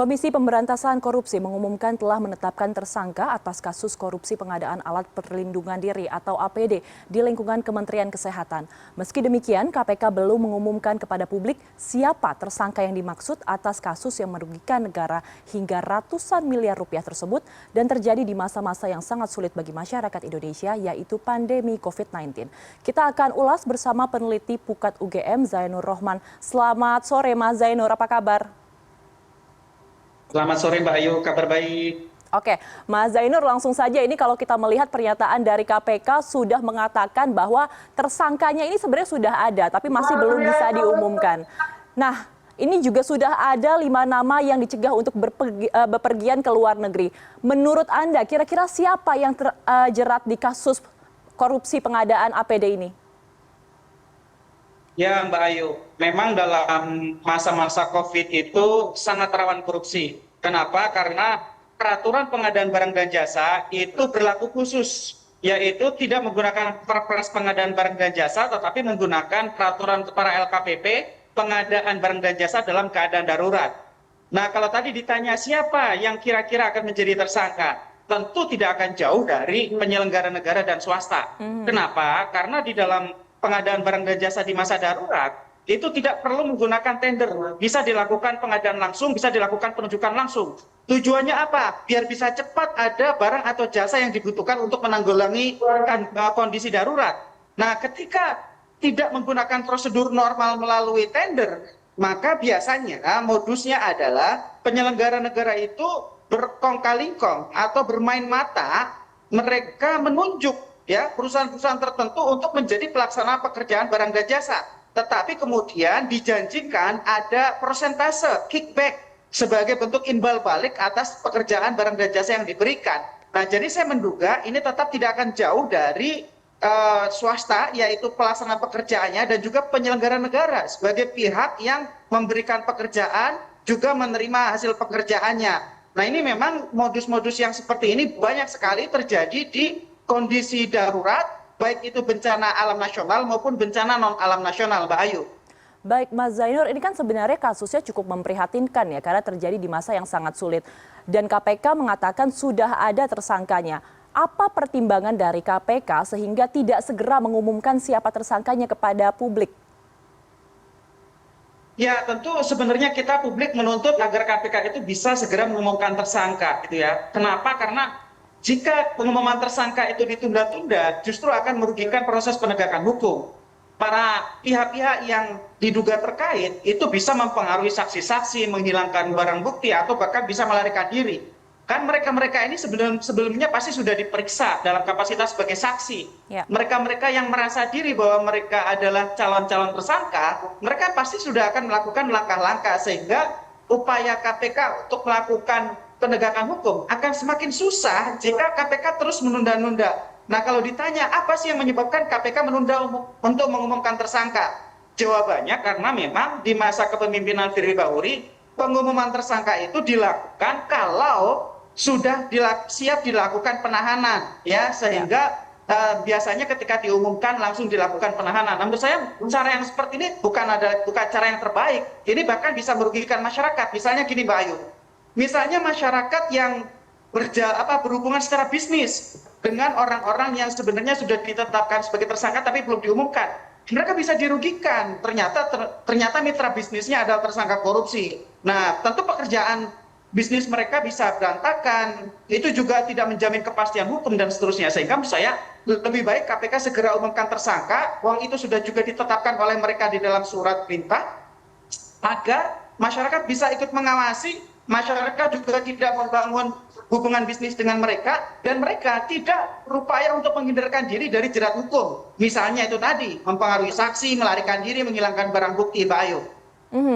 Komisi Pemberantasan Korupsi mengumumkan telah menetapkan tersangka atas kasus korupsi pengadaan alat perlindungan diri atau APD di lingkungan Kementerian Kesehatan. Meski demikian, KPK belum mengumumkan kepada publik siapa tersangka yang dimaksud atas kasus yang merugikan negara hingga ratusan miliar rupiah tersebut dan terjadi di masa-masa yang sangat sulit bagi masyarakat Indonesia, yaitu pandemi COVID-19. Kita akan ulas bersama peneliti Pukat UGM Zainur Rohman. Selamat sore Mas Zainur, apa kabar? Selamat sore Mbak Ayu, kabar baik. Oke, Mas Zainur, langsung saja ini kalau kita melihat pernyataan dari KPK sudah mengatakan bahwa tersangkanya ini sebenarnya sudah ada, tapi masih belum bisa diumumkan. Nah, ini juga sudah ada 5 nama yang dicegah untuk bepergian ke luar negeri. Menurut Anda, kira-kira siapa yang terjerat di kasus korupsi pengadaan APD ini? Ya Mbak Ayu, memang dalam masa-masa COVID itu sangat rawan korupsi. Kenapa? Karena peraturan pengadaan barang dan jasa itu berlaku khusus, yaitu tidak menggunakan Perpres pengadaan barang dan jasa, tetapi menggunakan peraturan para LKPP pengadaan barang dan jasa dalam keadaan darurat. Nah, kalau tadi ditanya siapa yang kira-kira akan menjadi tersangka, tentu tidak akan jauh dari penyelenggara negara dan swasta. Kenapa? Karena di dalam pengadaan barang dan jasa di masa darurat itu tidak perlu menggunakan tender, bisa dilakukan pengadaan langsung, bisa dilakukan penunjukan langsung. Tujuannya apa? Biar bisa cepat ada barang atau jasa yang dibutuhkan untuk menanggulangi kondisi darurat. Nah, ketika tidak menggunakan prosedur normal melalui tender, maka biasanya modusnya adalah penyelenggara negara itu berkong-kali-kong atau bermain mata, mereka menunjuk perusahaan-perusahaan tertentu untuk menjadi pelaksana pekerjaan barang dan jasa. Tetapi kemudian dijanjikan ada persentase kickback sebagai bentuk imbal balik atas pekerjaan barang dan jasa yang diberikan. Nah, jadi saya menduga ini tetap tidak akan jauh dari swasta, yaitu pelaksana pekerjaannya dan juga penyelenggara negara sebagai pihak yang memberikan pekerjaan juga menerima hasil pekerjaannya. Nah, ini memang modus-modus yang seperti ini banyak sekali terjadi di kondisi darurat, baik itu bencana alam nasional maupun bencana non-alam nasional, Mbak Ayu. Baik, Mas Zainur, ini kan sebenarnya kasusnya cukup memprihatinkan ya, karena terjadi di masa yang sangat sulit. Dan KPK mengatakan sudah ada tersangkanya. Apa pertimbangan dari KPK sehingga tidak segera mengumumkan siapa tersangkanya kepada publik? Ya, tentu sebenarnya kita publik menuntut agar KPK itu bisa segera mengumumkan tersangka, gitu ya. Kenapa? Karena jika pengumuman tersangka itu ditunda-tunda, justru akan merugikan proses penegakan hukum. Para pihak-pihak yang diduga terkait itu bisa mempengaruhi saksi-saksi, menghilangkan barang bukti, atau bahkan bisa melarikan diri. Kan mereka-mereka ini sebelumnya pasti sudah diperiksa dalam kapasitas sebagai saksi. Mereka-mereka yang merasa diri bahwa mereka adalah calon-calon tersangka, mereka pasti sudah akan melakukan langkah-langkah sehingga upaya KPK untuk melakukan penegakan hukum akan semakin susah jika KPK terus menunda-nunda. Nah, kalau ditanya apa sih yang menyebabkan KPK menunda untuk mengumumkan tersangka? Jawabannya karena memang di masa kepemimpinan Firly Bahuri, pengumuman tersangka itu dilakukan kalau sudah siap dilakukan penahanan, ya, sehingga biasanya ketika diumumkan langsung dilakukan penahanan. Nah, menurut saya cara yang seperti ini bukan cara yang terbaik. Ini bahkan bisa merugikan masyarakat. Misalnya gini, Mbak Ayu. Misalnya masyarakat yang berhubungan secara bisnis dengan orang-orang yang sebenarnya sudah ditetapkan sebagai tersangka tapi belum diumumkan. Mereka bisa dirugikan. Ternyata mitra bisnisnya adalah tersangka korupsi. Nah, tentu pekerjaan bisnis mereka bisa berantakan. Itu juga tidak menjamin kepastian hukum dan seterusnya. Sehingga menurut saya lebih baik KPK segera umumkan tersangka. Uang itu sudah juga ditetapkan oleh mereka di dalam surat perintah agar masyarakat bisa ikut mengawasi. Masyarakat juga tidak membangun hubungan bisnis dengan mereka, dan mereka tidak berupaya untuk menghindarkan diri dari jerat hukum. Misalnya itu tadi, mempengaruhi saksi, melarikan diri, menghilangkan barang bukti, Mbak Ayu.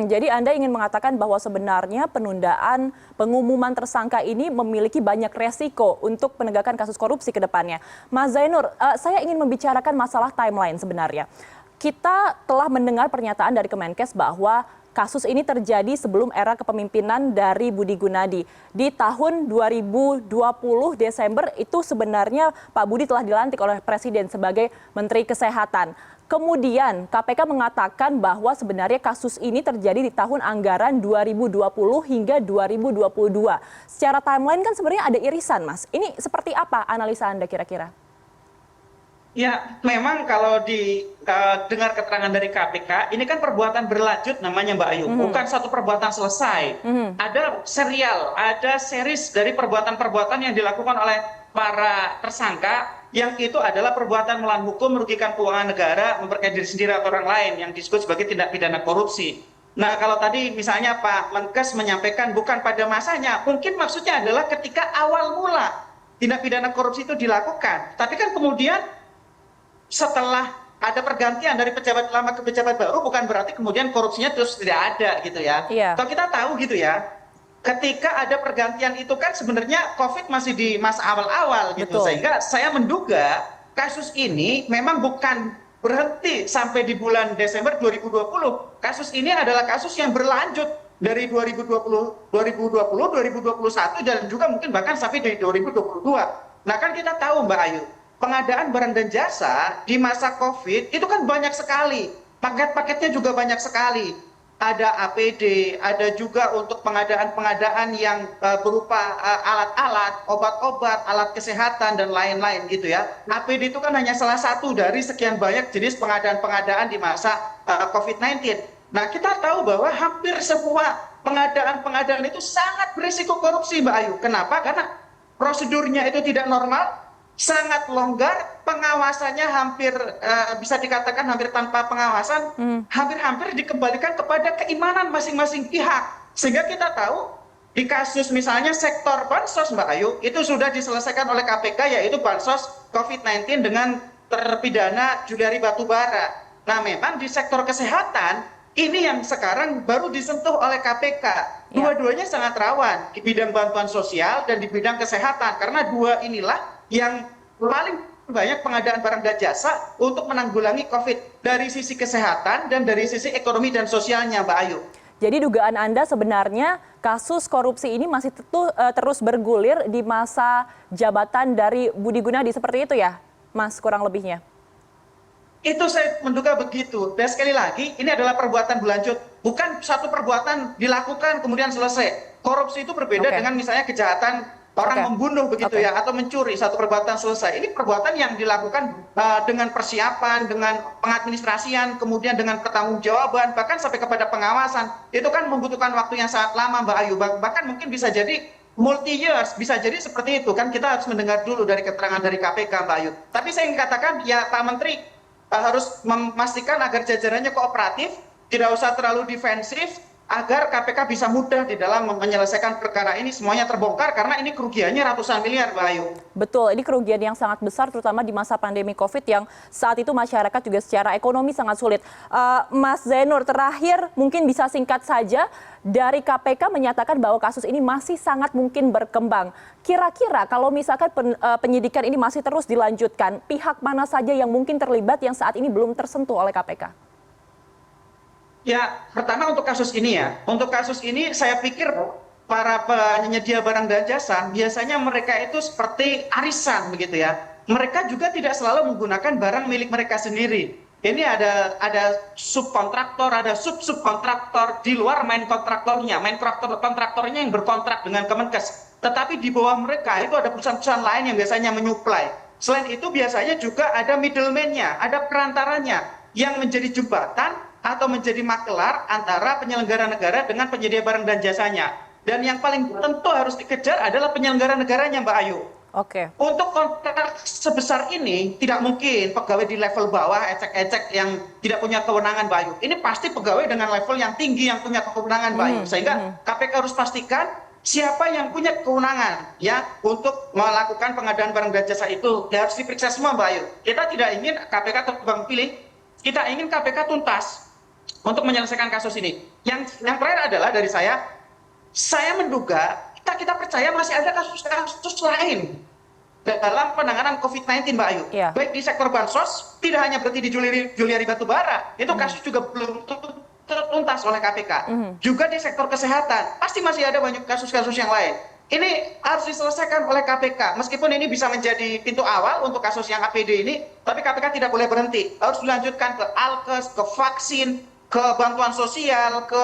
Jadi Anda ingin mengatakan bahwa sebenarnya penundaan pengumuman tersangka ini memiliki banyak resiko untuk penegakan kasus korupsi ke depannya. Mas Zainur, saya ingin membicarakan masalah timeline sebenarnya. Kita telah mendengar pernyataan dari Kemenkes bahwa kasus ini terjadi sebelum era kepemimpinan dari Budi Gunadi. Di tahun 2020 Desember itu sebenarnya Pak Budi telah dilantik oleh Presiden sebagai Menteri Kesehatan. Kemudian KPK mengatakan bahwa sebenarnya kasus ini terjadi di tahun anggaran 2020 hingga 2022. Secara timeline kan sebenarnya ada irisan, Mas. Ini seperti apa analisa Anda kira-kira? Ya, memang kalau dengar keterangan dari KPK, ini kan perbuatan berlanjut namanya Mbak Ayu, bukan satu perbuatan selesai. Ada serial, ada series dari perbuatan-perbuatan yang dilakukan oleh para tersangka, yang itu adalah perbuatan melawan hukum, merugikan keuangan negara, memperkaya diri sendiri atau orang lain, yang disebut sebagai tindak pidana korupsi. Nah, kalau tadi misalnya Pak Menkes menyampaikan bukan pada masanya, mungkin maksudnya adalah ketika awal mula tindak pidana korupsi itu dilakukan. Tapi kan kemudian setelah ada pergantian dari pejabat lama ke pejabat baru, bukan berarti kemudian korupsinya terus tidak ada gitu ya. Iya. Kalau kita tahu gitu ya, ketika ada pergantian itu kan sebenarnya COVID masih di masa awal-awal gitu. Betul. Sehingga saya menduga kasus ini memang bukan berhenti sampai di bulan Desember 2020. Kasus ini adalah kasus yang berlanjut dari 2020, 2021 dan juga mungkin bahkan sampai di 2022. Nah kan kita tahu Mbak Ayu, pengadaan barang dan jasa di masa COVID itu kan banyak sekali. Paket-paketnya juga banyak sekali. Ada APD, ada juga untuk pengadaan-pengadaan yang berupa alat-alat, obat-obat, alat kesehatan, dan lain-lain gitu ya. APD itu kan hanya salah satu dari sekian banyak jenis pengadaan-pengadaan di masa COVID-19. Nah, kita tahu bahwa hampir semua pengadaan-pengadaan itu sangat berisiko korupsi, Mbak Ayu. Kenapa? Karena prosedurnya itu tidak normal, sangat longgar, pengawasannya hampir bisa dikatakan hampir tanpa pengawasan, hampir-hampir dikembalikan kepada keimanan masing-masing pihak. Sehingga kita tahu di kasus misalnya sektor bansos Mbak Ayu, itu sudah diselesaikan oleh KPK, yaitu bansos COVID-19 dengan terpidana Juliari Batubara. Nah memang di sektor kesehatan, ini yang sekarang baru disentuh oleh KPK. Dua-duanya sangat rawan di bidang bantuan sosial dan di bidang kesehatan, karena dua inilah yang paling banyak pengadaan barang dan jasa untuk menanggulangi COVID dari sisi kesehatan dan dari sisi ekonomi dan sosialnya, Mbak Ayu. Jadi dugaan Anda sebenarnya kasus korupsi ini masih terus bergulir di masa jabatan dari Budi Gunadi, seperti itu ya, Mas, kurang lebihnya? Itu saya menduga begitu. Dan sekali lagi, ini adalah perbuatan berlanjut. Bukan satu perbuatan dilakukan kemudian selesai. Korupsi itu berbeda dengan misalnya kejahatan orang membunuh begitu ya, atau mencuri, satu perbuatan selesai. Ini perbuatan yang dilakukan dengan persiapan, dengan pengadministrasian, kemudian dengan pertanggungjawaban, bahkan sampai kepada pengawasan. Itu kan membutuhkan waktu yang sangat lama, Mbak Ayu. Bahkan mungkin bisa jadi multi years, bisa jadi seperti itu. Kan kita harus mendengar dulu dari keterangan dari KPK, Mbak Ayu. Tapi saya ingin katakan, ya Pak Menteri harus memastikan agar jajarannya kooperatif, tidak usah terlalu defensif, agar KPK bisa mudah di dalam menyelesaikan perkara ini, semuanya terbongkar, karena ini kerugiannya ratusan miliar, Mbak Ayu. Betul, ini kerugian yang sangat besar, terutama di masa pandemi COVID yang saat itu masyarakat juga secara ekonomi sangat sulit. Mas Zainur, terakhir mungkin bisa singkat saja, dari KPK menyatakan bahwa kasus ini masih sangat mungkin berkembang. Kira-kira kalau misalkan penyidikan ini masih terus dilanjutkan, pihak mana saja yang mungkin terlibat yang saat ini belum tersentuh oleh KPK? Ya, pertama untuk kasus ini ya. Untuk kasus ini saya pikir para penyedia barang dan jasa biasanya mereka itu seperti arisan begitu ya. Mereka juga tidak selalu menggunakan barang milik mereka sendiri. Ini ada subkontraktor, ada subkontraktor di luar main kontraktornya. Main kontraktornya yang berkontrak dengan Kemenkes. Tetapi di bawah mereka itu ada perusahaan-perusahaan lain yang biasanya menyuplai. Selain itu biasanya juga ada middleman-nya, ada perantaranya yang menjadi jembatan atau menjadi makelar antara penyelenggara negara dengan penyedia barang dan jasanya. Dan yang paling tentu harus dikejar adalah penyelenggara negaranya, Mbak Ayu. Oke. Untuk kontrak sebesar ini, tidak mungkin pegawai di level bawah, ecek-ecek yang tidak punya kewenangan, Mbak Ayu. Ini pasti pegawai dengan level yang tinggi yang punya kewenangan, Mbak Ayu. Sehingga KPK harus pastikan siapa yang punya kewenangan ya untuk melakukan pengadaan barang dan jasa itu. Ya, harus diperiksa semua, Mbak Ayu. Kita tidak ingin KPK terbang pilih, kita ingin KPK tuntas untuk menyelesaikan kasus ini. Yang terakhir adalah dari saya menduga kita percaya masih ada kasus-kasus lain dalam penanganan COVID-19, Mbak Ayu. Baik di sektor bansos, tidak hanya berarti di Juliari Batubara, itu kasus juga belum tuntas oleh KPK. Juga di sektor kesehatan, pasti masih ada banyak kasus-kasus yang lain. ini harus diselesaikan oleh KPK. Meskipun ini bisa menjadi pintu awal untuk kasus yang APD ini, tapi KPK tidak boleh berhenti. Harus dilanjutkan ke alkes, ke vaksin, ke bantuan sosial, ke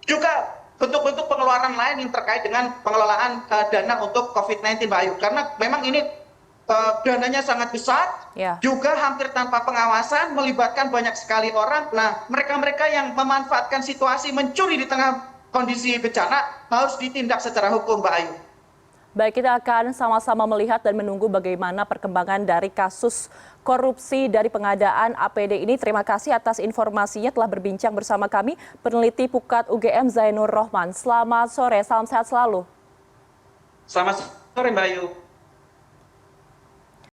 juga bentuk-bentuk pengeluaran lain yang terkait dengan pengelolaan dana untuk COVID-19, Mbak Ayu. Karena memang ini dananya sangat besar, Ya. juga hampir tanpa pengawasan, melibatkan banyak sekali orang. Nah, mereka-mereka yang memanfaatkan situasi mencuri di tengah kondisi bencana harus ditindak secara hukum, Mbak Ayu. Baik, kita akan sama-sama melihat dan menunggu bagaimana perkembangan dari kasus korupsi dari pengadaan APD ini. Terima kasih atas informasinya, telah berbincang bersama kami peneliti Pukat UGM Zainur Rohman. Selamat sore, salam sehat selalu. Selamat sore, Mbak Ayu.